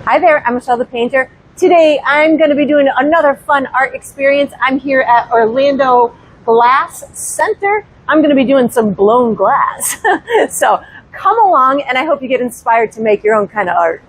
Hi there, I'm Michelle the Painter. Today I'm going to be doing another fun art experience. I'm here at Orlando Glass Center. I'm going to be doing some blown glass. So come along and I hope you get inspired to make your own kind of art.